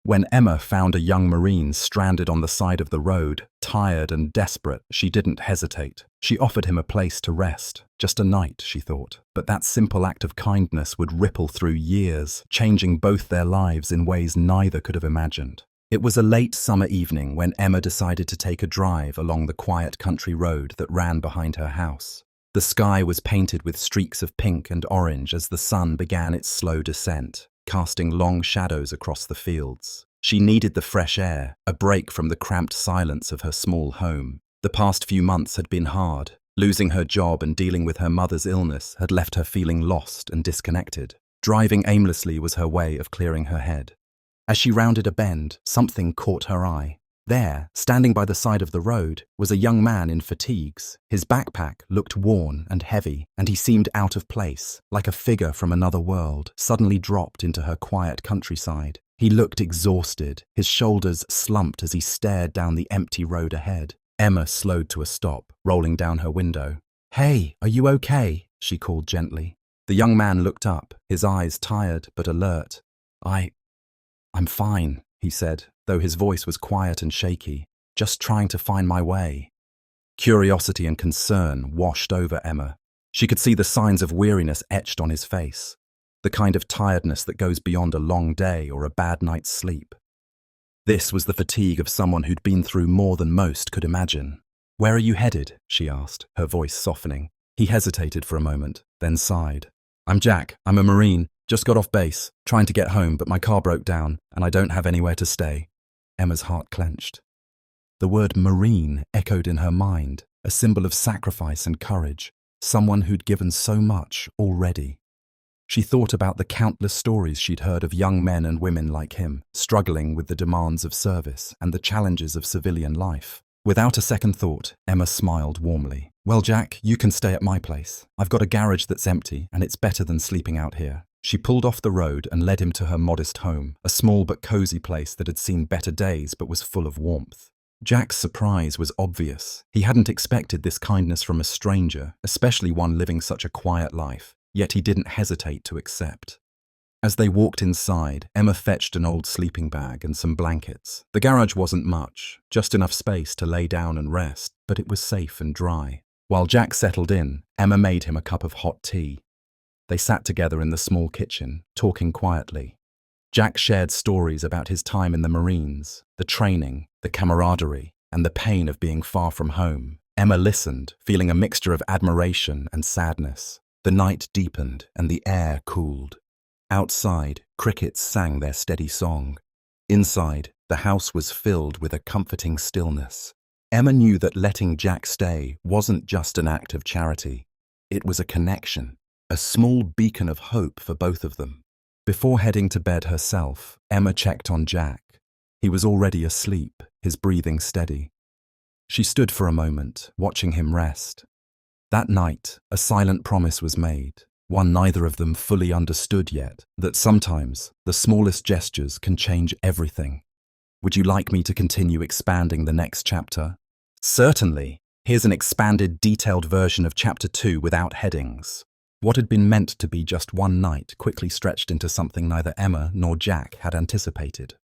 When Emma found a young Marine stranded on the side of the road, tired and desperate, she didn't hesitate. She offered him a place to rest. Just a night, she thought. But that simple act of kindness would ripple through years, changing both their lives in ways neither could have imagined. It was a late summer evening when Emma decided to take a drive along the quiet country road that ran behind her house. The sky was painted with streaks of pink and orange as the sun began its slow descent, casting long shadows across the fields. She needed the fresh air, a break from the cramped silence of her small home. The past few months had been hard. Losing her job and dealing with her mother's illness had left her feeling lost and disconnected. Driving aimlessly was her way of clearing her head. As she rounded a bend, something caught her eye. There, standing by the side of the road, was a young man in fatigues. His backpack looked worn and heavy, and he seemed out of place, like a figure from another world, suddenly dropped into her quiet countryside. He looked exhausted, his shoulders slumped as he stared down the empty road ahead. Emma slowed to a stop, rolling down her window. "Hey, are you okay?" she called gently. The young man looked up, his eyes tired but alert. I'm fine," he said, though his voice was quiet and shaky, "just trying to find my way." Curiosity and concern washed over Emma. She could see the signs of weariness etched on his face, the kind of tiredness that goes beyond a long day or a bad night's sleep. This was the fatigue of someone who'd been through more than most could imagine. "Where are you headed?" she asked, her voice softening. He hesitated for a moment, then sighed. "I'm Jack. I'm a Marine. Just got off base, trying to get home, but my car broke down, and I don't have anywhere to stay." Emma's heart clenched. The word Marine echoed in her mind, a symbol of sacrifice and courage, someone who'd given so much already. She thought about the countless stories she'd heard of young men and women like him, struggling with the demands of service and the challenges of civilian life. Without a second thought, Emma smiled warmly. "Well, Jack, you can stay at my place. I've got a garage that's empty, and it's better than sleeping out here." She pulled off the road and led him to her modest home, a small but cozy place that had seen better days but was full of warmth. Jack's surprise was obvious. He hadn't expected this kindness from a stranger, especially one living such a quiet life, yet he didn't hesitate to accept. As they walked inside, Emma fetched an old sleeping bag and some blankets. The garage wasn't much, just enough space to lay down and rest, but it was safe and dry. While Jack settled in, Emma made him a cup of hot tea. They sat together in the small kitchen, talking quietly. Jack shared stories about his time in the Marines, the training, the camaraderie, and the pain of being far from home. Emma listened, feeling a mixture of admiration and sadness. The night deepened and the air cooled. Outside, crickets sang their steady song. Inside, the house was filled with a comforting stillness. Emma knew that letting Jack stay wasn't just an act of charity. It was a connection, a small beacon of hope for both of them. Before heading to bed herself, Emma checked on Jack. He was already asleep, his breathing steady. She stood for a moment, watching him rest. That night, a silent promise was made, one neither of them fully understood yet, that sometimes the smallest gestures can change everything. "Would you like me to continue expanding the next chapter?" "Certainly. Here's an expanded, detailed version of Chapter 2 without headings." What had been meant to be just one night quickly stretched into something neither Emma nor Jack had anticipated.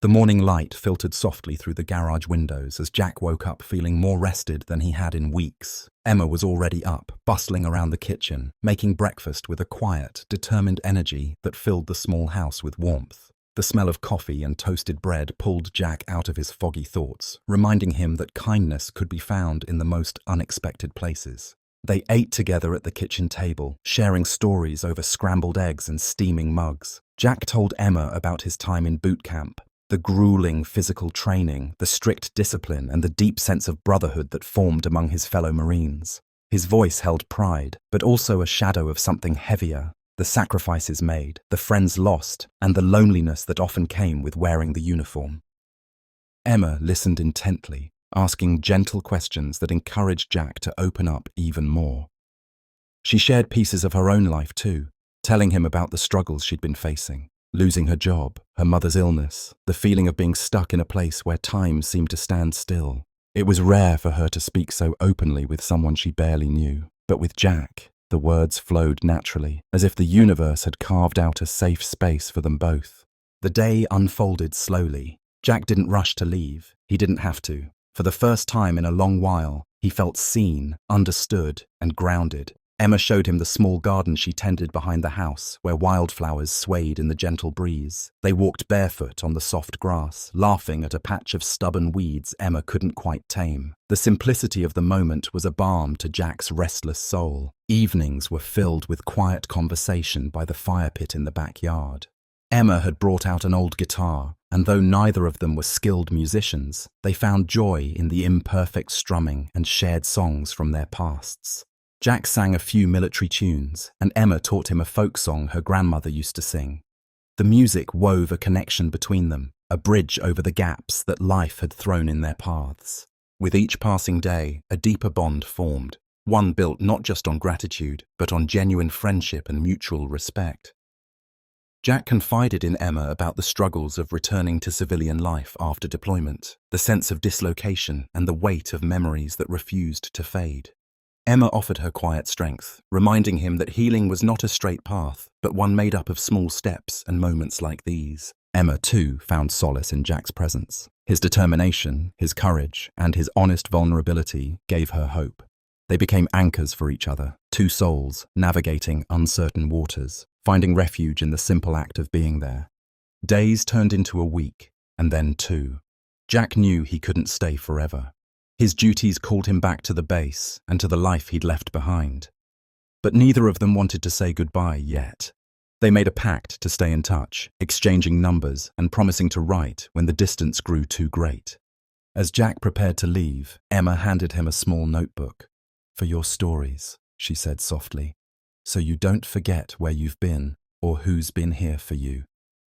The morning light filtered softly through the garage windows as Jack woke up feeling more rested than he had in weeks. Emma was already up, bustling around the kitchen, making breakfast with a quiet, determined energy that filled the small house with warmth. The smell of coffee and toasted bread pulled Jack out of his foggy thoughts, reminding him that kindness could be found in the most unexpected places. They ate together at the kitchen table, sharing stories over scrambled eggs and steaming mugs. Jack told Emma about his time in boot camp, the grueling physical training, the strict discipline, and the deep sense of brotherhood that formed among his fellow Marines. His voice held pride, but also a shadow of something heavier, the sacrifices made, the friends lost, and the loneliness that often came with wearing the uniform. Emma listened intently, asking gentle questions that encouraged Jack to open up even more. She shared pieces of her own life too, telling him about the struggles she'd been facing, losing her job, her mother's illness, the feeling of being stuck in a place where time seemed to stand still. It was rare for her to speak so openly with someone she barely knew, but with Jack, the words flowed naturally, as if the universe had carved out a safe space for them both. The day unfolded slowly. Jack didn't rush to leave. He didn't have to. For the first time in a long while, he felt seen, understood, and grounded. Emma showed him the small garden she tended behind the house, where wildflowers swayed in the gentle breeze. They walked barefoot on the soft grass, laughing at a patch of stubborn weeds Emma couldn't quite tame. The simplicity of the moment was a balm to Jack's restless soul. Evenings were filled with quiet conversation by the fire pit in the backyard. Emma had brought out an old guitar, and though neither of them were skilled musicians, they found joy in the imperfect strumming and shared songs from their pasts. Jack sang a few military tunes, and Emma taught him a folk song her grandmother used to sing. The music wove a connection between them, a bridge over the gaps that life had thrown in their paths. With each passing day, a deeper bond formed, one built not just on gratitude, but on genuine friendship and mutual respect. Jack confided in Emma about the struggles of returning to civilian life after deployment, the sense of dislocation and the weight of memories that refused to fade. Emma offered her quiet strength, reminding him that healing was not a straight path, but one made up of small steps and moments like these. Emma, too, found solace in Jack's presence. His determination, his courage, and his honest vulnerability gave her hope. They became anchors for each other, two souls navigating uncertain waters, finding refuge in the simple act of being there. Days turned into a week, and then two. Jack knew he couldn't stay forever. His duties called him back to the base and to the life he'd left behind. But neither of them wanted to say goodbye yet. They made a pact to stay in touch, exchanging numbers and promising to write when the distance grew too great. As Jack prepared to leave, Emma handed him a small notebook. "For your stories," she said softly, "so you don't forget where you've been or who's been here for you."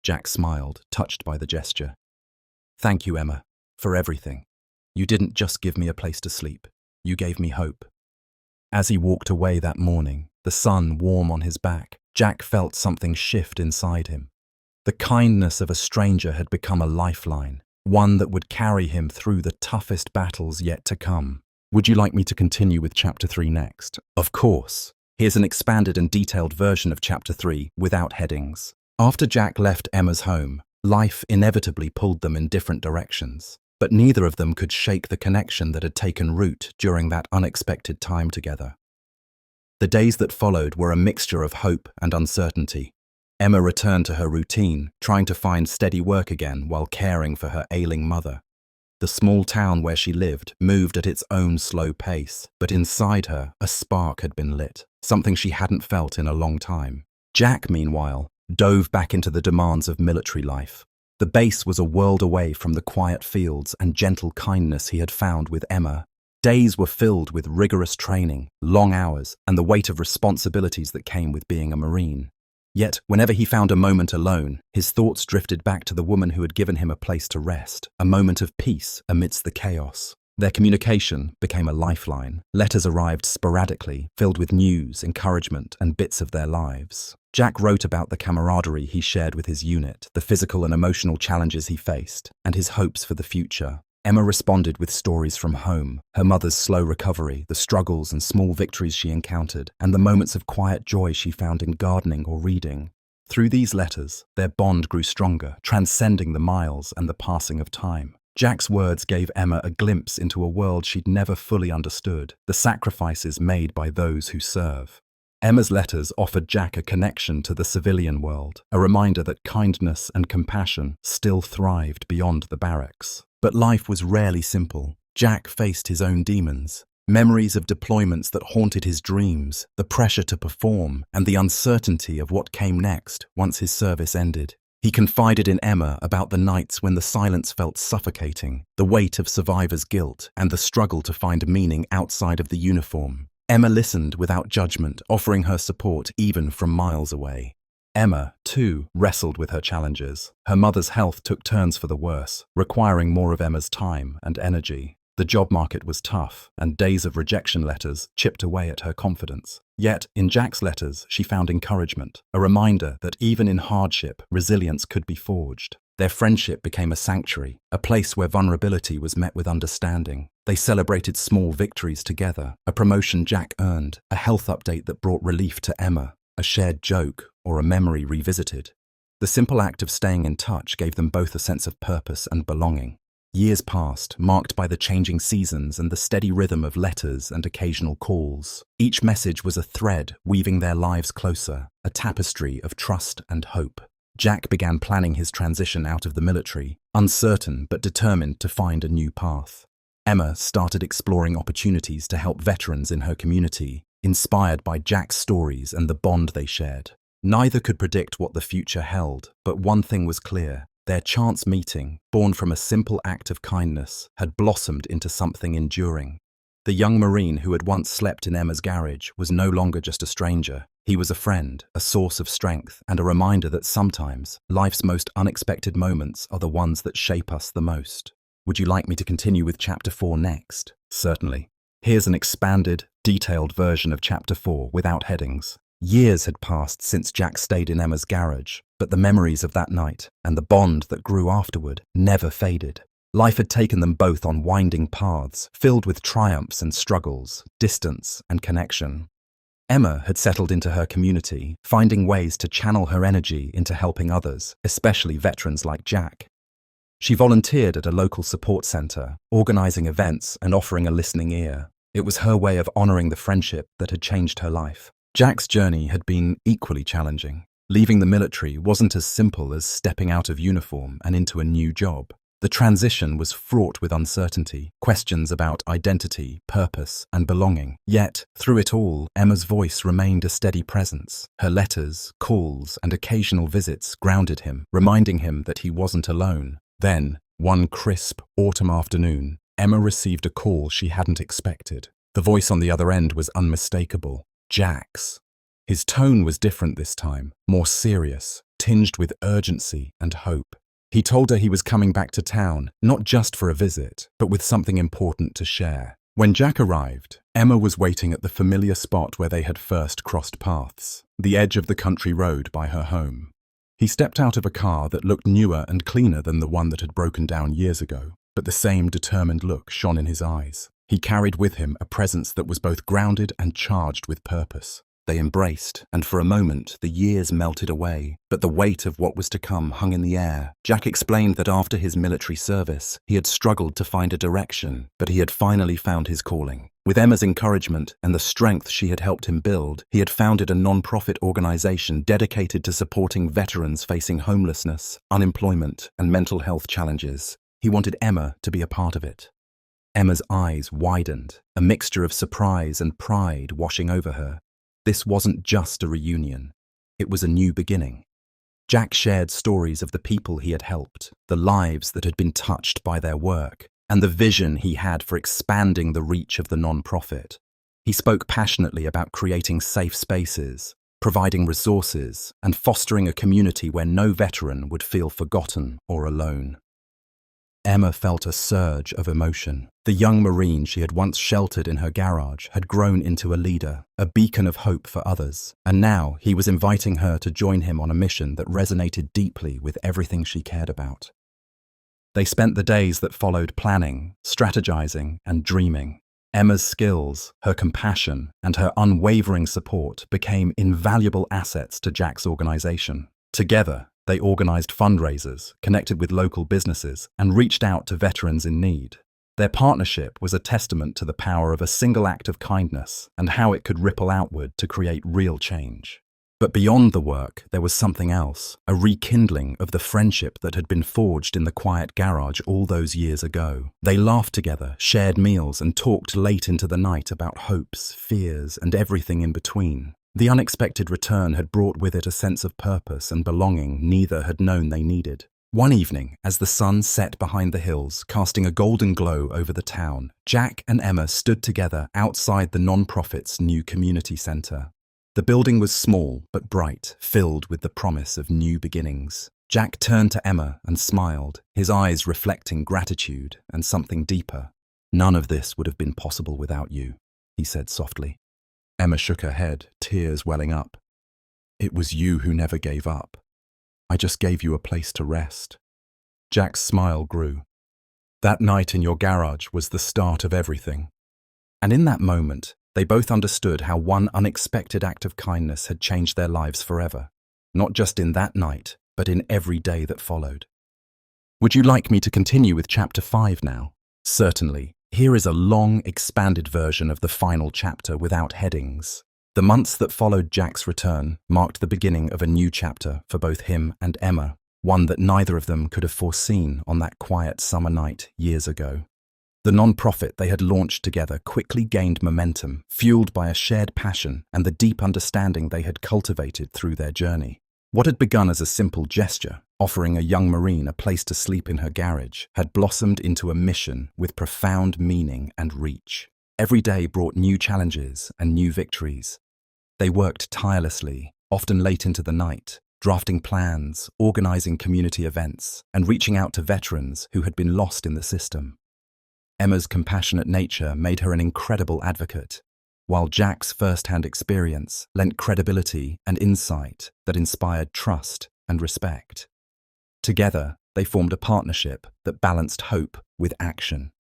Jack smiled, touched by the gesture. "Thank you, Emma, for everything. You didn't just give me a place to sleep, you gave me hope." As he walked away that morning, the sun warm on his back, Jack felt something shift inside him. The kindness of a stranger had become a lifeline, one that would carry him through the toughest battles yet to come. Would you like me to continue with Chapter 3 next? Of course. Here's an expanded and detailed version of Chapter 3 without headings. After Jack left Emma's home, life inevitably pulled them in different directions. But neither of them could shake the connection that had taken root during that unexpected time together. The days that followed were a mixture of hope and uncertainty. Emma returned to her routine, trying to find steady work again while caring for her ailing mother. The small town where she lived moved at its own slow pace, but inside her, a spark had been lit, something she hadn't felt in a long time. Jack, meanwhile, dove back into the demands of military life. The base was a world away from the quiet fields and gentle kindness he had found with Emma. Days were filled with rigorous training, long hours, and the weight of responsibilities that came with being a Marine. Yet, whenever he found a moment alone, his thoughts drifted back to the woman who had given him a place to rest, a moment of peace amidst the chaos. Their communication became a lifeline. Letters arrived sporadically, filled with news, encouragement, and bits of their lives. Jack wrote about the camaraderie he shared with his unit, the physical and emotional challenges he faced, and his hopes for the future. Emma responded with stories from home, her mother's slow recovery, the struggles and small victories she encountered, and the moments of quiet joy she found in gardening or reading. Through these letters, their bond grew stronger, transcending the miles and the passing of time. Jack's words gave Emma a glimpse into a world she'd never fully understood, the sacrifices made by those who serve. Emma's letters offered Jack a connection to the civilian world, a reminder that kindness and compassion still thrived beyond the barracks. But life was rarely simple. Jack faced his own demons, memories of deployments that haunted his dreams, the pressure to perform, and the uncertainty of what came next once his service ended. He confided in Emma about the nights when the silence felt suffocating, the weight of survivor's guilt, and the struggle to find meaning outside of the uniform. Emma listened without judgment, offering her support even from miles away. Emma, too, wrestled with her challenges. Her mother's health took turns for the worse, requiring more of Emma's time and energy. The job market was tough, and days of rejection letters chipped away at her confidence. Yet, in Jack's letters, she found encouragement, a reminder that even in hardship, resilience could be forged. Their friendship became a sanctuary, a place where vulnerability was met with understanding. They celebrated small victories together, a promotion Jack earned, a health update that brought relief to Emma, a shared joke, or a memory revisited. The simple act of staying in touch gave them both a sense of purpose and belonging. Years passed, marked by the changing seasons and the steady rhythm of letters and occasional calls. Each message was a thread weaving their lives closer, a tapestry of trust and hope. Jack began planning his transition out of the military, uncertain but determined to find a new path. Emma started exploring opportunities to help veterans in her community, inspired by Jack's stories and the bond they shared. Neither could predict what the future held, but one thing was clear. Their chance meeting, born from a simple act of kindness, had blossomed into something enduring. The young Marine who had once slept in Emma's garage was no longer just a stranger. He was a friend, a source of strength, and a reminder that sometimes life's most unexpected moments are the ones that shape us the most. Would you like me to continue with Chapter 4 next? Certainly. Here's an expanded, detailed version of Chapter 4 without headings. Years had passed since Jack stayed in Emma's garage, but the memories of that night and the bond that grew afterward never faded. Life had taken them both on winding paths, filled with triumphs and struggles, distance and connection. Emma had settled into her community, finding ways to channel her energy into helping others, especially veterans like Jack. She volunteered at a local support center, organizing events and offering a listening ear. It was her way of honoring the friendship that had changed her life. Jack's journey had been equally challenging. Leaving the military wasn't as simple as stepping out of uniform and into a new job. The transition was fraught with uncertainty, questions about identity, purpose, and belonging. Yet, through it all, Emma's voice remained a steady presence. Her letters, calls, and occasional visits grounded him, reminding him that he wasn't alone. Then, one crisp autumn afternoon, Emma received a call she hadn't expected. The voice on the other end was unmistakable. Jack's. His tone was different this time, more serious, tinged with urgency and hope. He told her he was coming back to town, not just for a visit, but with something important to share. When Jack arrived, Emma was waiting at the familiar spot where they had first crossed paths, the edge of the country road by her home. He stepped out of a car that looked newer and cleaner than the one that had broken down years ago, but the same determined look shone in his eyes. He carried with him a presence that was both grounded and charged with purpose. They embraced, and for a moment the years melted away, but the weight of what was to come hung in the air. Jack explained that after his military service, he had struggled to find a direction, but he had finally found his calling. With Emma's encouragement and the strength she had helped him build, he had founded a non-profit organization dedicated to supporting veterans facing homelessness, unemployment, and mental health challenges. He wanted Emma to be a part of it. Emma's eyes widened, a mixture of surprise and pride washing over her. This wasn't just a reunion. It was a new beginning. Jack shared stories of the people he had helped, the lives that had been touched by their work, and the vision he had for expanding the reach of the non-profit. He spoke passionately about creating safe spaces, providing resources, and fostering a community where no veteran would feel forgotten or alone. Emma felt a surge of emotion. The young Marine she had once sheltered in her garage had grown into a leader, a beacon of hope for others, and now he was inviting her to join him on a mission that resonated deeply with everything she cared about. They spent the days that followed planning, strategizing, and dreaming. Emma's skills, her compassion, and her unwavering support became invaluable assets to Jack's organization. Together, they organized fundraisers, connected with local businesses, and reached out to veterans in need. Their partnership was a testament to the power of a single act of kindness and how it could ripple outward to create real change. But beyond the work, there was something else, a rekindling of the friendship that had been forged in the quiet garage all those years ago. They laughed together, shared meals, and talked late into the night about hopes, fears, and everything in between. The unexpected return had brought with it a sense of purpose and belonging neither had known they needed. One evening, as the sun set behind the hills, casting a golden glow over the town, Jack and Emma stood together outside the non-profit's new community center. The building was small but bright, filled with the promise of new beginnings. Jack turned to Emma and smiled, his eyes reflecting gratitude and something deeper. "None of this would have been possible without you," he said softly. Emma shook her head, tears welling up. "It was you who never gave up. I just gave you a place to rest." Jack's smile grew. "That night in your garage was the start of everything." And in that moment, they both understood how one unexpected act of kindness had changed their lives forever. Not just in that night, but in every day that followed. Would you like me to continue with Chapter 5 now? Certainly. Here is a long, expanded version of the final chapter without headings. The months that followed Jack's return marked the beginning of a new chapter for both him and Emma, one that neither of them could have foreseen on that quiet summer night years ago. The non-profit they had launched together quickly gained momentum, fueled by a shared passion and the deep understanding they had cultivated through their journey. What had begun as a simple gesture, offering a young Marine a place to sleep in her garage, had blossomed into a mission with profound meaning and reach. Every day brought new challenges and new victories. They worked tirelessly, often late into the night, drafting plans, organizing community events, and reaching out to veterans who had been lost in the system. Emma's compassionate nature made her an incredible advocate, while Jack's first-hand experience lent credibility and insight that inspired trust and respect. Together, they formed a partnership that balanced hope with action.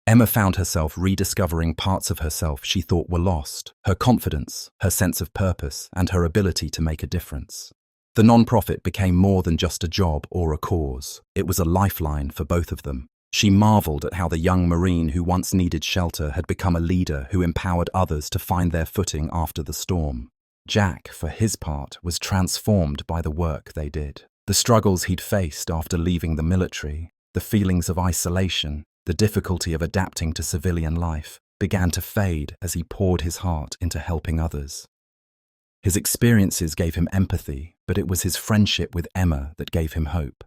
Emma found herself rediscovering parts of herself she thought were lost: her confidence, her sense of purpose, and her ability to make a difference. The non-profit became more than just a job or a cause. It was a lifeline for both of them. She marveled at how the young Marine who once needed shelter had become a leader who empowered others to find their footing after the storm. Jack, for his part, was transformed by the work they did. The struggles he'd faced after leaving the military, the feelings of isolation, the difficulty of adapting to civilian life, began to fade as he poured his heart into helping others. His experiences gave him empathy, but it was his friendship with Emma that gave him hope.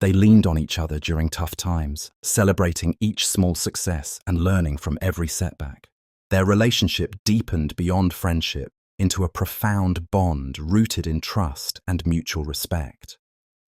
They leaned on each other during tough times, celebrating each small success and learning from every setback. Their relationship deepened beyond friendship into a profound bond rooted in trust and mutual respect.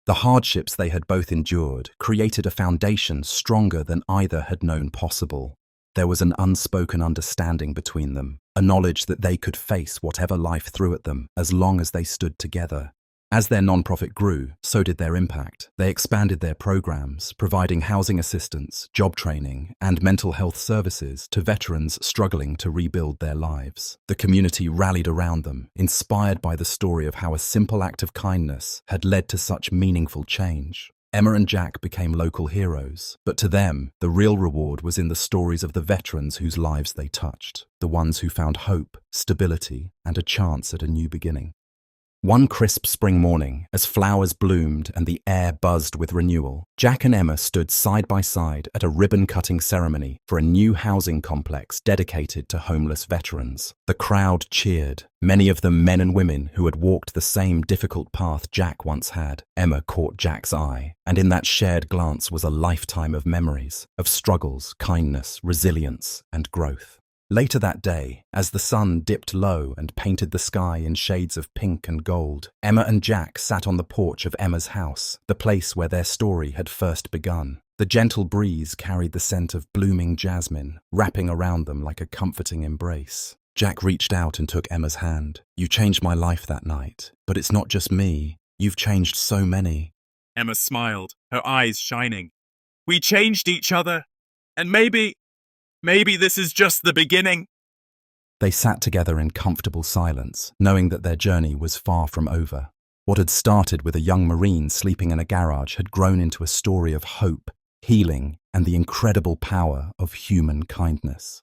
The hardships they had both endured created a foundation stronger than either had known possible. There was an unspoken understanding between them, a knowledge that they could face whatever life threw at them as long as they stood together. As their nonprofit grew, so did their impact. They expanded their programs, providing housing assistance, job training, and mental health services to veterans struggling to rebuild their lives. The community rallied around them, inspired by the story of how a simple act of kindness had led to such meaningful change. Emma and Jack became local heroes, but to them, the real reward was in the stories of the veterans whose lives they touched, the ones who found hope, stability, and a chance at a new beginning. One crisp spring morning, as flowers bloomed and the air buzzed with renewal, Jack and Emma stood side by side at a ribbon-cutting ceremony for a new housing complex dedicated to homeless veterans. The crowd cheered, many of them men and women who had walked the same difficult path Jack once had. Emma caught Jack's eye, and in that shared glance was a lifetime of memories, of struggles, kindness, resilience, and growth. Later that day, as the sun dipped low and painted the sky in shades of pink and gold, Emma and Jack sat on the porch of Emma's house, the place where their story had first begun. The gentle breeze carried the scent of blooming jasmine, wrapping around them like a comforting embrace. Jack reached out and took Emma's hand. "You changed my life that night, but it's not just me. You've changed so many." Emma smiled, her eyes shining. "We changed each other, and maybe this is just the beginning." They sat together in comfortable silence, knowing that their journey was far from over. What had started with a young Marine sleeping in a garage had grown into a story of hope, healing, and the incredible power of human kindness.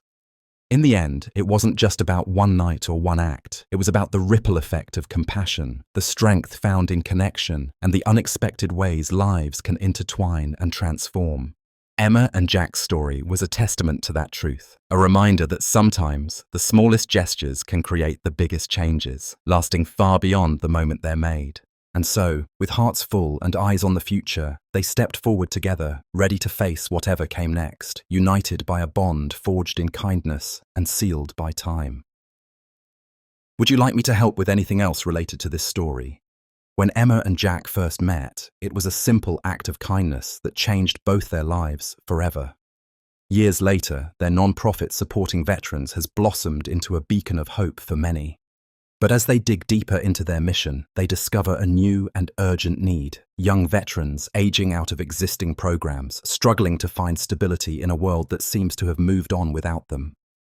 In the end, it wasn't just about one night or one act. It was about the ripple effect of compassion, the strength found in connection, and the unexpected ways lives can intertwine and transform. Emma and Jack's story was a testament to that truth, a reminder that sometimes the smallest gestures can create the biggest changes, lasting far beyond the moment they're made. And so, with hearts full and eyes on the future, they stepped forward together, ready to face whatever came next, united by a bond forged in kindness and sealed by time. Would you like me to help with anything else related to this story? When Emma and Jack first met, it was a simple act of kindness that changed both their lives forever. Years later, their non-profit supporting veterans has blossomed into a beacon of hope for many. But as they dig deeper into their mission, they discover a new and urgent need: young veterans aging out of existing programs, struggling to find stability in a world that seems to have moved on without them.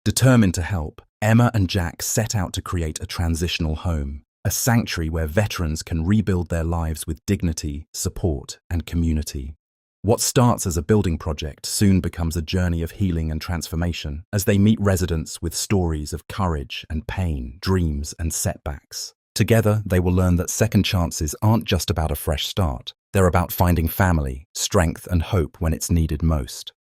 Determined to help, Emma and Jack set out to create a transitional home, a sanctuary where veterans can rebuild their lives with dignity, support, and community. What starts as a building project soon becomes a journey of healing and transformation as they meet residents with stories of courage and pain, dreams and setbacks. Together, they will learn that second chances aren't just about a fresh start. They're about finding family, strength and hope when it's needed most.